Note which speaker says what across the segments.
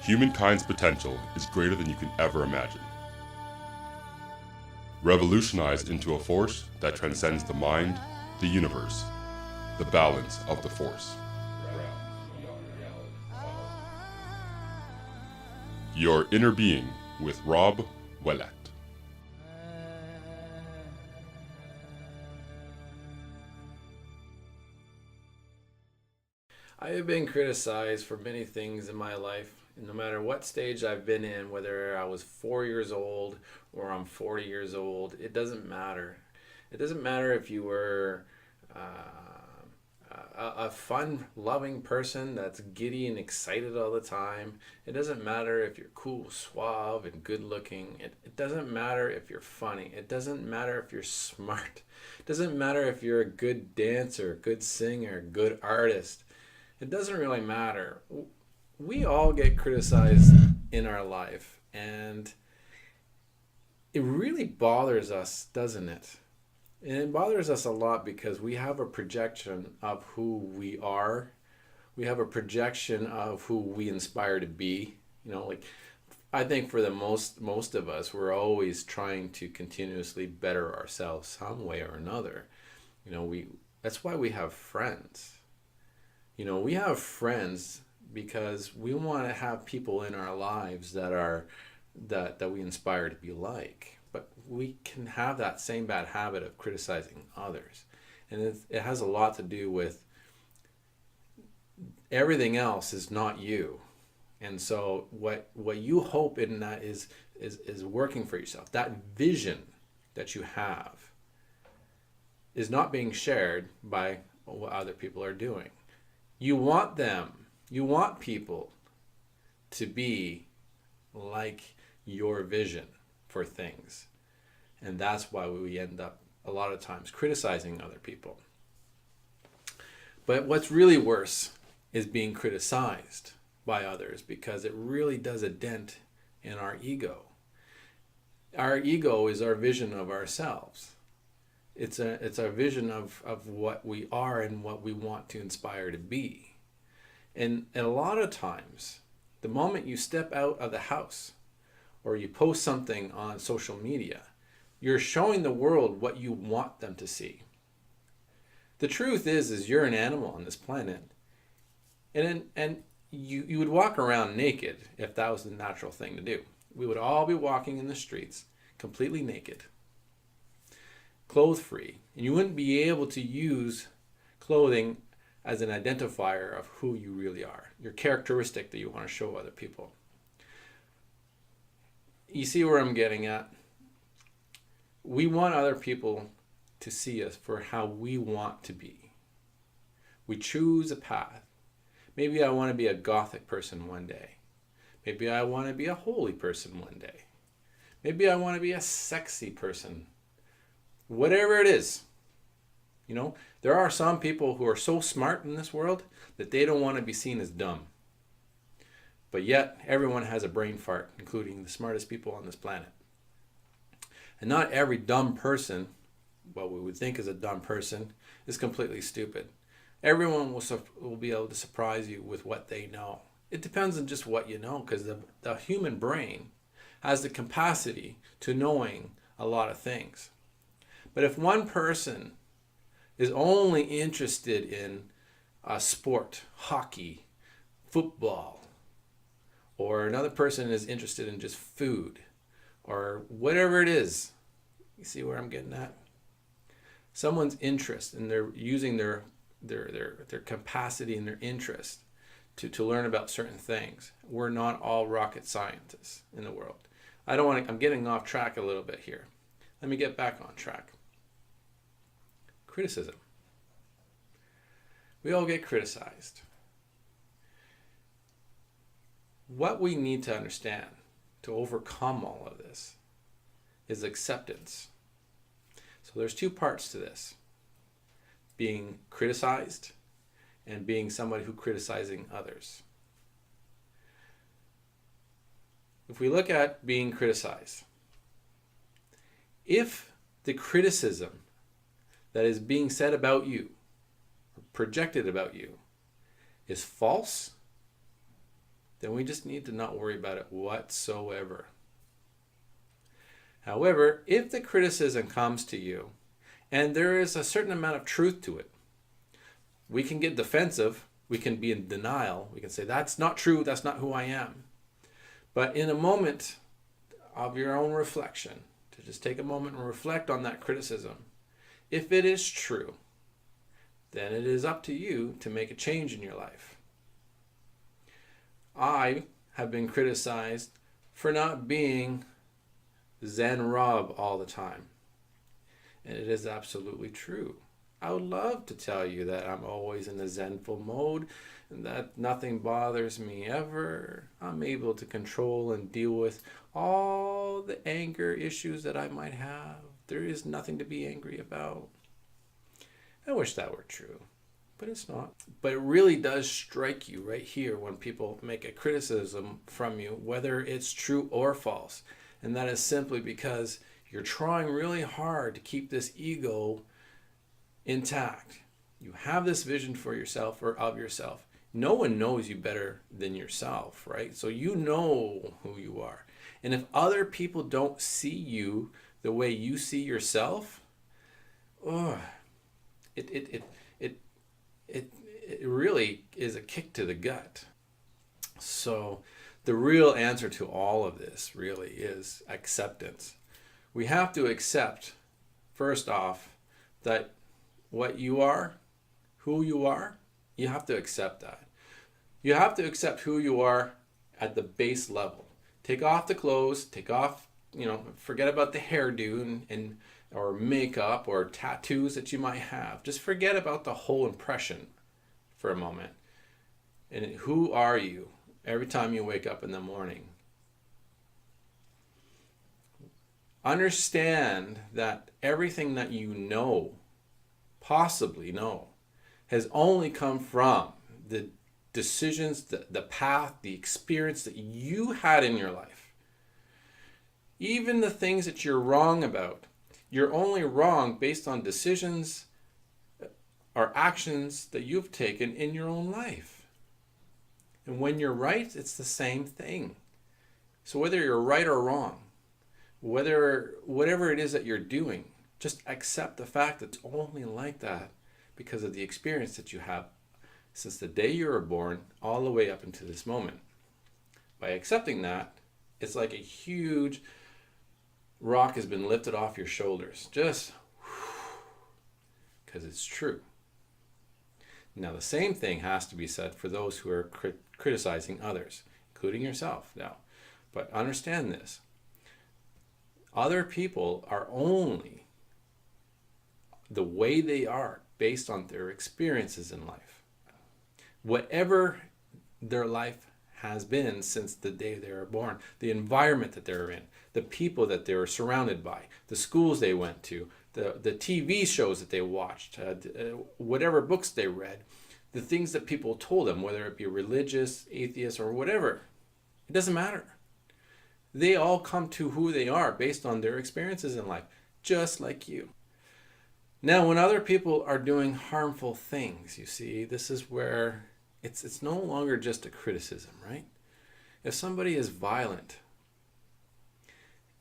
Speaker 1: Humankind's potential is greater than you can ever imagine. Revolutionized into a force that transcends the mind, the universe, the balance of the force. Your Inner Being with Rob Ouellet.
Speaker 2: I have been criticized for many things in my life, and no matter what stage I've been in, whether I was 4 years old or I'm 40 years old, it doesn't matter. It doesn't matter if you were a fun-loving person that's giddy and excited all the time. It doesn't matter if you're cool, suave, and good-looking. It doesn't matter if you're funny. It doesn't matter if you're smart. It doesn't matter if you're a good dancer, good singer, good artist. It doesn't really matter. We all get criticized in our life, and it really bothers us, doesn't it? And it bothers us a lot because we have a projection of who we are. We have a projection of who we inspire to be. Like I think for the most of us, we're always trying to continuously better ourselves some way or another. That's why we have friends. We have friends because we want to have people in our lives that we inspire to be like. But we can have that same bad habit of criticizing others. And it has a lot to do with everything else is not you. And so what you hope in that is working for yourself. That vision that you have is not being shared by what other people are doing. You want people to be like your vision for things. And that's why we end up a lot of times criticizing other people. But what's really worse is being criticized by others, because it really does a dent in our ego. Our ego is our vision of ourselves. It's our vision of what we are and what we want to inspire to be. And a lot of times, the moment you step out of the house or you post something on social media, you're showing the world what you want them to see. The truth is you're an animal on this planet. And you would walk around naked if that was the natural thing to do. We would all be walking in the streets completely naked, clothes free, and you wouldn't be able to use clothing as an identifier of who you really are, your characteristic that you want to show other people. You see where I'm getting at? We want other people to see us for how we want to be. We choose a path. Maybe I want to be a gothic person one day. Maybe I want to be a holy person one day. Maybe I want to be a sexy person. Whatever it is. There are some people who are so smart in this world that they don't want to be seen as dumb. But yet, everyone has a brain fart, including the smartest people on this planet. And not every dumb person, what we would think is a dumb person, is completely stupid. Everyone will be able to surprise you with what they know. It depends on just what you know, because the human brain has the capacity to knowing a lot of things. But if one person is only interested in a sport, hockey, football, or another person is interested in just food, or whatever it is, you see where I'm getting at? Someone's interest, and they're using their capacity and their interest to learn about certain things. We're not all rocket scientists in the world. I'm getting off track a little bit here. Let me get back on track. Criticism. We all get criticized. What we need to understand to overcome all of this is acceptance. So there's two parts to this: being criticized and being somebody who criticizing others. If we look at being criticized, if the criticism that is being said about you, or projected about you, is false, then we just need to not worry about it whatsoever. However, if the criticism comes to you and there is a certain amount of truth to it, we can get defensive. We can be in denial. We can say, that's not true. That's not who I am. But in a moment of your own reflection, to just take a moment and reflect on that criticism, if it is true, then it is up to you to make a change in your life. I have been criticized for not being Zen Rob all the time. And it is absolutely true. I would love to tell you that I'm always in the Zenful mode and that nothing bothers me ever. I'm able to control and deal with all the anger issues that I might have. There is nothing to be angry about. I wish that were true, but it's not. But it really does strike you right here when people make a criticism from you, whether it's true or false. And that is simply because you're trying really hard to keep this ego intact. You have this vision for yourself or of yourself. No one knows you better than yourself, right? So you know who you are. And if other people don't see you the way you see yourself, it really is a kick to the gut. So the real answer to all of this really is acceptance. We have to accept, first off, that what you are, who you are, you have to accept that. You have to accept who you are at the base level. Take off the clothes, forget about the hairdo and or makeup or tattoos that you might have. Just forget about the whole impression for a moment. And who are you every time you wake up in the morning? Understand that everything that you know, possibly know, has only come from the decisions, the path, the experience that you had in your life. Even the things that you're wrong about, you're only wrong based on decisions or actions that you've taken in your own life. And when you're right, it's the same thing. So whether you're right or wrong, whatever it is that you're doing, just accept the fact that it's only like that because of the experience that you have since the day you were born all the way up into this moment. By accepting that, it's like a huge rock has been lifted off your shoulders. Just because it's true. Now, the same thing has to be said for those who are criticizing others, including yourself now. But understand this. Other people are only the way they are based on their experiences in life. Whatever their life has been since the day they were born, the environment that they're in, the people that they were surrounded by, the schools they went to, the TV shows that they watched, whatever books they read, the things that people told them, whether it be religious, atheist, or whatever, it doesn't matter. They all come to who they are based on their experiences in life, just like you. Now, when other people are doing harmful things, you see, this is where it's no longer just a criticism, right? If somebody is violent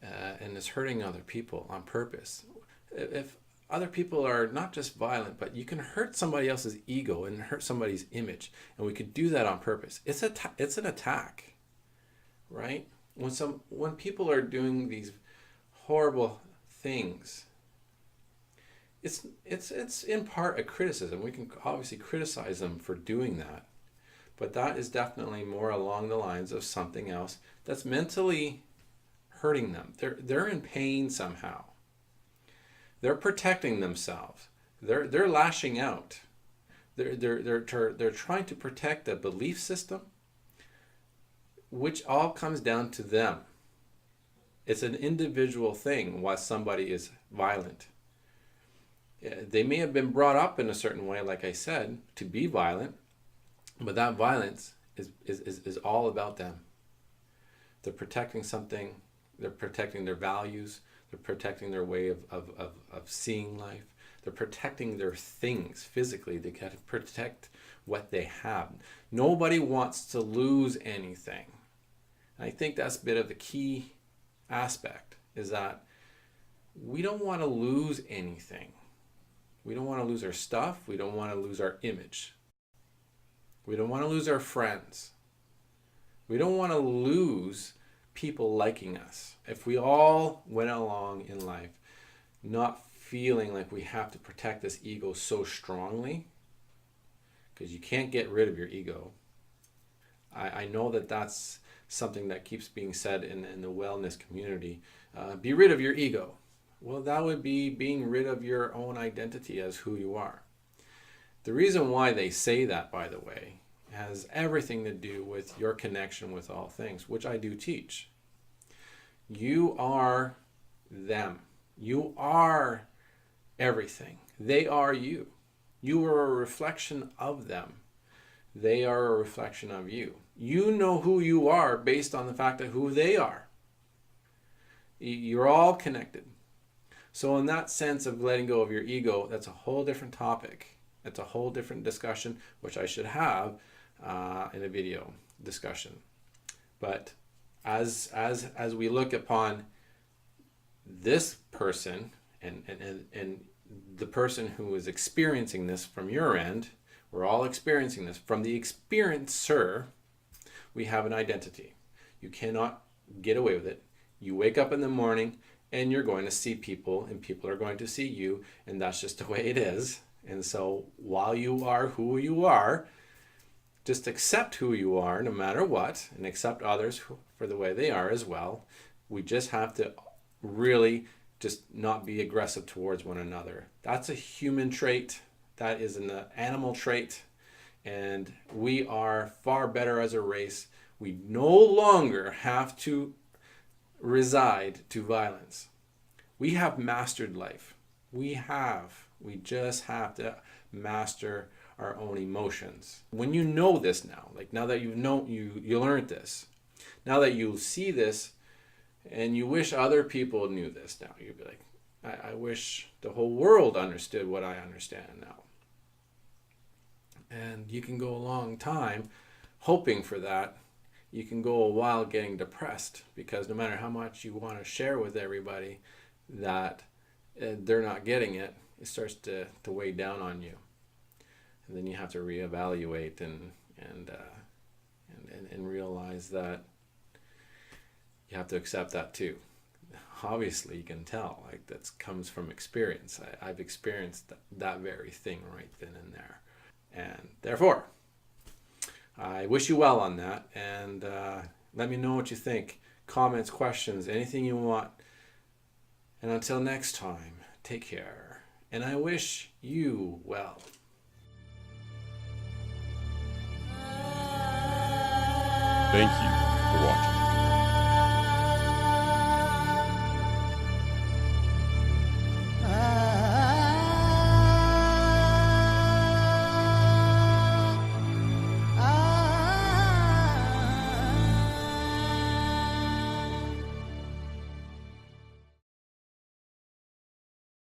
Speaker 2: and is hurting other people on purpose, if other people are not just violent, but you can hurt somebody else's ego and hurt somebody's image, and we could do that on purpose. It's an attack, right? When people are doing these horrible things, it's in part a criticism. We can obviously criticize them for doing that, but that is definitely more along the lines of something else that's mentally hurting them. They're in pain somehow. They're protecting themselves. They're lashing out. They're trying to protect a belief system, which all comes down to them. It's an individual thing why somebody is violent. They may have been brought up in a certain way, like I said, to be violent, but that violence is all about them. They're protecting something. They're protecting their values. They're protecting their way of seeing life. They're protecting their things physically. They got to protect what they have. Nobody wants to lose anything. And I think that's a bit of the key aspect, is that we don't want to lose anything. We don't want to lose our stuff. We don't want to lose our image. We don't want to lose our friends. We don't want to lose people liking us. If we all went along in life not feeling like we have to protect this ego so strongly, because you can't get rid of your ego. I know that that's something that keeps being said in the wellness community. Be rid of your ego. Well, that would be being rid of your own identity as who you are. The reason why they say that, by the way, has everything to do with your connection with all things, which I do teach. You are them. You are everything. They are you. You are a reflection of them. They are a reflection of you. You know who you are based on the fact of who they are. You're all connected. So in that sense of letting go of your ego, that's a whole different topic. It's a whole different discussion, which I should have in a video discussion. But as we look upon this person and the person who is experiencing this from your end, we're all experiencing this. From the experiencer, we have an identity. You cannot get away with it. You wake up in the morning and you're going to see people, and people are going to see you, and that's just the way it is. And so while you are who you are, just accept who you are no matter what, and accept others for the way they are as well. We just have to really just not be aggressive towards one another. That's a human trait. That is an animal trait. And we are far better as a race. We no longer have to reside to violence. We have mastered life. We just have to master our own emotions. When you know this now, like now that you learned this, now that you see this, and you wish other people knew this now, you'd be like, I wish the whole world understood what I understand now. And you can go a long time hoping for that. You can go a while getting depressed, because no matter how much you want to share with everybody that they're not getting it, it starts to weigh down on you. And then you have to reevaluate and realize that you have to accept that too. Obviously, you can tell, like, that comes from experience. I've experienced that very thing right then and there. And therefore, I wish you well on that. And let me know what you think. Comments, questions, anything you want. And until next time, take care. And I wish you well.
Speaker 1: Thank you